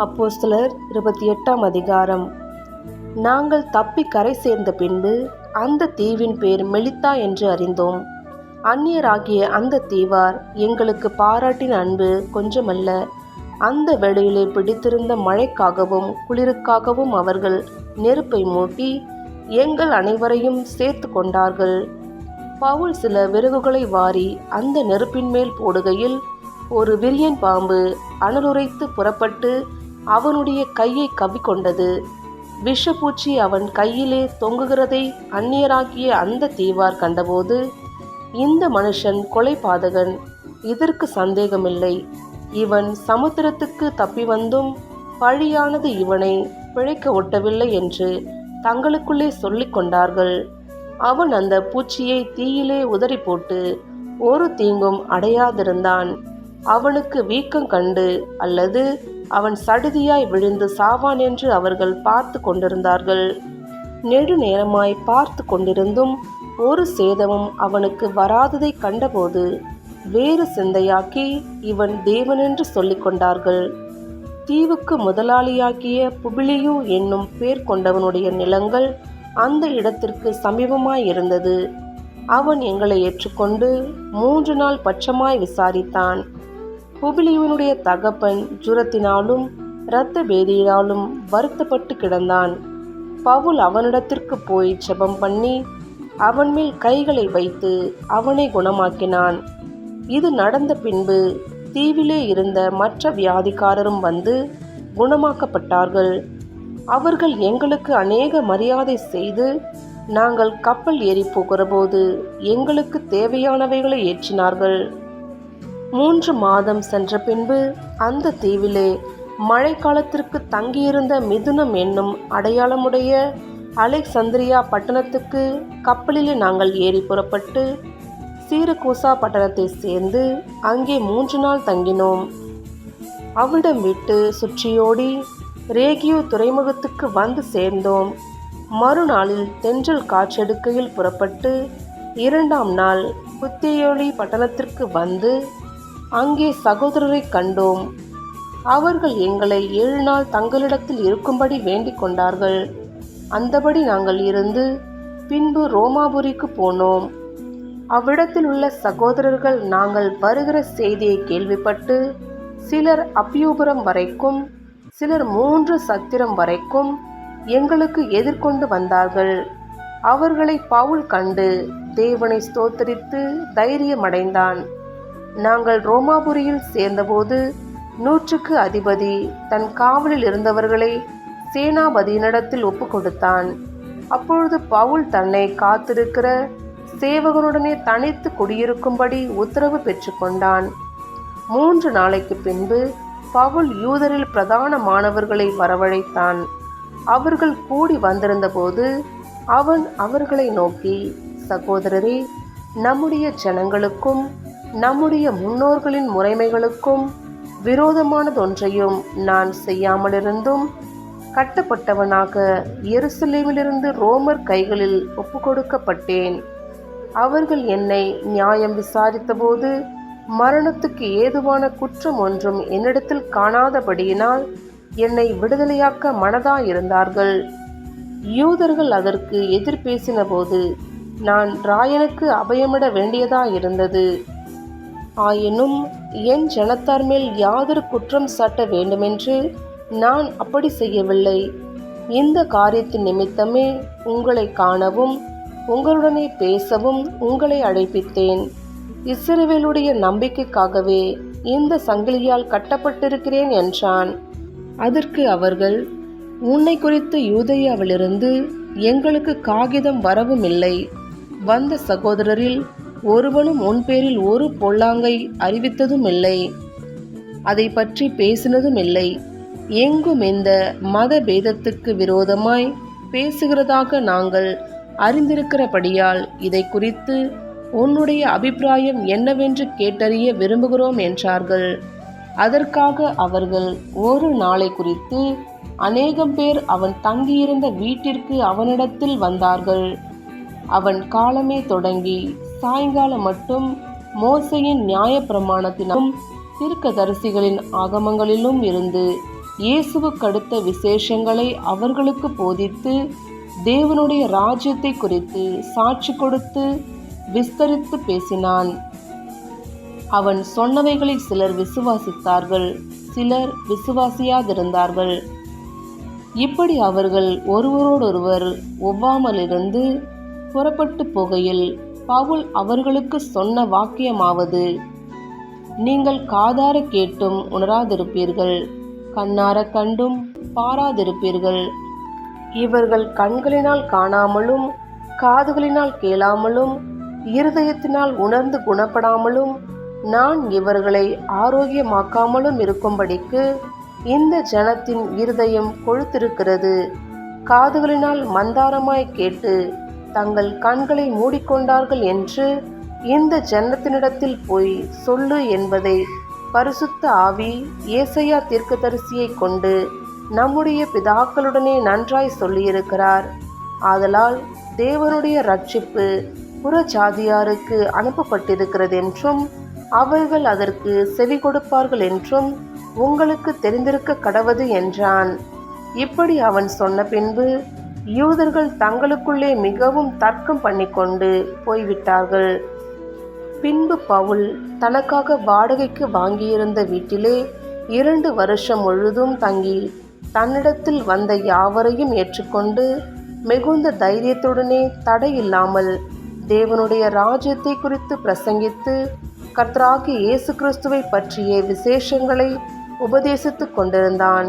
அப்போஸ்தலர் 28ஆம் அதிகாரம். நாங்கள் தப்பி கரை சேர்ந்த பின்பு அந்த தீவின் பேர் மெலித்தா என்று அறிந்தோம். அந்நியராகிய அந்த தீவார் எங்களுக்கு பாராட்டின அன்பு கொஞ்சமல்ல. அந்த வேளையிலே பிடித்திருந்த மழைக்காகவும் குளிருக்காகவும் அவர்கள் நெருப்பை மூட்டி எங்கள் அனைவரையும் சேர்த்து கொண்டார்கள். பவுல் சில விறகுகளை வாரி அந்த நெருப்பின் மேல் போடுகையில் ஒரு விரியன் பாம்பு அனலுரைத்து புறப்பட்டு அவனுடைய கையை கவ்விக்கொண்டது. விஷப்பூச்சி அவன் கையிலே தொங்குகிறதை அந்நியராகிய அந்த தீவார் கண்டபோது, இந்த மனுஷன் கொலைபாதகன், இதற்கு சந்தேகமில்லை, இவன் சமுத்திரத்துக்கு தப்பி வந்தும் பழியானது இவனை பிழைக்க ஒட்டவில்லை என்று தங்களுக்குள்ளே சொல்லிக் கொண்டார்கள். அவன் அந்த பூச்சியை தீயிலே உதறி போட்டு ஒரு தீங்கும் அடையாதிருந்தான். அவனுக்கு வீக்கம் கண்டு அல்லது அவன் சடுதியாய் விழுந்து சாவான் என்று அவர்கள் பார்த்து கொண்டிருந்தார்கள். நெடுநேரமாய் பார்த்து கொண்டிருந்தும் ஒரு சேதமும் அவனுக்கு வராததை கண்டபோது வேறு சிந்தையாக்கி இவன் தேவனென்று சொல்லிக் கொண்டார்கள். தீவுக்கு முதலாளியாகிய புபிலியு என்னும் பேர் கொண்டவனுடைய நிலங்கள் அந்த இடத்திற்கு சமீபமாயிருந்தது. அவன் எங்களை ஏற்றுக்கொண்டு 3 நாள் பட்சமாய் விசாரித்தான். புபிலியுனுடைய தகப்பன் ஜுரத்தினாலும் இரத்த பேதியினாலும் வருத்தப்பட்டு கிடந்தான். பவுல் அவனிடத்திற்கு போய் ஜெபம் பண்ணி அவன் மேல் கைகளை வைத்து அவனை குணமாக்கினான். இது நடந்த பின்பு தீவிலே இருந்த மற்ற வியாதிக்காரரும் வந்து குணமாக்கப்பட்டார்கள். அவர்கள் எங்களுக்கு அநேக மரியாதை செய்து நாங்கள் கப்பல் ஏறி போகிறபோது எங்களுக்கு தேவையானவைகளை ஏற்றினார்கள். 3 மாதம் சென்ற பின்பு அந்த தீவிலே மழைக்காலத்திற்கு தங்கியிருந்த மிதுனம் என்னும் அடையாளமுடைய அலெக்சந்திரியா பட்டணத்துக்கு கப்பலிலே நாங்கள் ஏறி புறப்பட்டு சீரகூசா பட்டணத்தை சேர்ந்து அங்கே 3 நாள் தங்கினோம். அவ்விடம் விட்டு சுற்றியோடி ரேகியோ துறைமுகத்துக்கு வந்து சேர்ந்தோம். மறுநாளில் தென்றல் காற்றெடுக்கையில் புறப்பட்டு 2ஆம் நாள் புத்தியோலி பட்டணத்திற்கு வந்து அங்கே சகோதரரை கண்டோம். அவர்கள் எங்களை 7 நாள் தங்களிடத்தில் இருக்கும்படி வேண்டிக் கொண்டார்கள். அந்தபடி நாங்கள் இருந்து பின்பு ரோமாபுரிக்கு போனோம். அவ்விடத்தில் உள்ள சகோதரர்கள் நாங்கள் வருகிற செய்தியை கேள்விப்பட்டு சிலர் அப்பியூபுரம் வரைக்கும் சிலர் 3 சத்திரம் வரைக்கும் எங்களுக்கு எதிர்கொண்டு வந்தார்கள். அவர்களை பவுல் கண்டு தேவனை ஸ்தோத்தரித்து தைரியமடைந்தான். நாங்கள் ரோமாபுரியில் சேர்ந்தபோது 100க்கு அதிபதி தன் காவலில் இருந்தவர்களை சேனாபதியினிடத்தில் ஒப்பு கொடுத்தான். அப்பொழுது பவுல் தன்னை காத்திருக்கிற சேவகனுடனே தனித்து குடியிருக்கும்படி உத்தரவு பெற்றுக்கொண்டான். 3 நாளைக்கு பின்பு பவுல் யூதரில் பிரதானமானவர்களை வரவழைத்தான். அவர்கள் கூடி வந்திருந்தபோது அவன் அவர்களை நோக்கி, சகோதரரே, நம்முடைய ஜனங்களுக்கும் நம்முடைய முன்னோர்களின் முறைமைகளுக்கும் விரோதமானதொன்றையும் நான் செய்யாமலிருந்தும் கட்டப்பட்டவனாக எருசலேமிலிருந்து ரோமர் கைகளில் ஒப்புக்கொடுக்கப்பட்டேன். அவர்கள் என்னை நியாயம் விசாரித்தபோது மரணத்துக்கு ஏதுவான குற்றம் ஒன்றும் என்னிடத்தில் காணாதபடியினால் என்னை விடுதலையாக்க மனதாயிருந்தார்கள். யூதர்கள் அதற்கு எதிர் பேசின போது நான் ராயனுக்கு அபயமிட வேண்டியதாயிருந்தது. ஆயினும் என் ஜனத்தார் மேல் யாதொரு குற்றம் சாட்ட வேண்டுமென்று நான் அப்படி செய்யவில்லை. இந்த காரியத்தின் நிமித்தமே உங்களை காணவும் உங்களுடனே பேசவும் உங்களை அழைப்பித்தேன். இஸ்ரவேலுடைய நம்பிக்கைக்காகவே இந்த சங்கிலியால் கட்டப்பட்டிருக்கிறேன் என்றான். அதற்கு அவர்கள், உன்னை குறித்து யூதேயாவிலிருந்து எங்களுக்கு காகிதம் வரவும் இல்லை. வந்த சகோதரரில் ஒருவனும் உன் பேரில் ஒரு பொல்லாங்கை அறிவித்ததும் இல்லை, அதை பற்றி பேசினதும் இல்லை. எங்கும் இந்த மத பேதத்துக்கு விரோதமாய் பேசுகிறதாக நாங்கள் அறிந்திருக்கிறபடியால் இதை குறித்து உன்னுடைய அபிப்பிராயம் என்னவென்று கேட்டறிய விரும்புகிறோம் என்றார்கள். அதற்காக அவர்கள் ஒரு நாளை குறித்து அநேகம் பேர் அவன் தங்கியிருந்த வீட்டிற்கு அவனிடத்தில் வந்தார்கள். அவன் காலமே தொடங்கி சாயங்காலம் மட்டும் மோசையின் நியாய பிரமாணத்திலும் தீர்க்கதரிசிகளின் ஆகமங்களிலும் இருந்து இயேசுவுக்கடுத்த விசேஷங்களை அவர்களுக்கு போதித்து தேவனுடைய ராஜ்யத்தை குறித்து சாட்சி கொடுத்து விஸ்தரித்து பேசினான். அவன் சொன்னவைகளை சிலர் விசுவாசித்தார்கள், சிலர் விசுவாசியாதிருந்தார்கள். இப்படி அவர்கள் ஒருவரோடொருவர் ஒவ்வாமலிருந்து புறப்பட்டு போகையில் பவுல் அவர்களுக்கு சொன்ன வாக்கியமாவது: நீங்கள் காதார கேட்டும் உணராதிருப்பீர்கள், கண்ணார கண்டும் பாராதிருப்பீர்கள். இவர்கள் கண்களினால் காணாமலும் காதுகளினால் கேளாமலும் இருதயத்தினால் உணர்ந்து குணப்படாமலும் நான் இவர்களை ஆரோக்கியமாக்காமலும் இருக்கும்படிக்கு இந்த ஜனத்தின் இருதயம் கொழுத்திருக்கிறது. காதுகளினால் மந்தாரமாய் கேட்டு தங்கள் கண்களை மூடிக்கொண்டார்கள் என்று இந்த ஜனத்தினிடத்தில் போய் சொல்லு என்பதை பரிசுத்த ஆவி ஏசாயா தீர்க்கதரிசியை கொண்டு நம்முடைய பிதாக்களுடனே நன்றாய் சொல்லியிருக்கிறார். ஆதலால் தேவனுடைய ரட்சிப்பு புற ஜாதியாருக்கு அனுப்பப்பட்டிருக்கிறது என்றும் அவர்கள் அதற்கு செவி கொடுப்பார்கள் என்றும் உங்களுக்கு தெரிந்திருக்க கடவது என்றான். இப்படி அவன் சொன்ன பின்பு யூதர்கள் தங்களுக்குள்ளே மிகவும் தர்க்கம் பண்ணிக்கொண்டு போய்விட்டார்கள். பின்பு பவுல் தனக்காக வாடகைக்கு வாங்கியிருந்த வீட்டிலே 2 வருஷம் முழுதும் தங்கி தன்னிடத்தில் வந்த யாவரையும் ஏற்றுக்கொண்டு மிகுந்த தைரியத்துடனே தடையில்லாமல் தேவனுடைய ராஜ்யத்தை குறித்து பிரசங்கித்து கர்த்தராகிய இயேசு கிறிஸ்துவை பற்றிய விசேஷங்களை உபதேசித்து கொண்டிருந்தான்.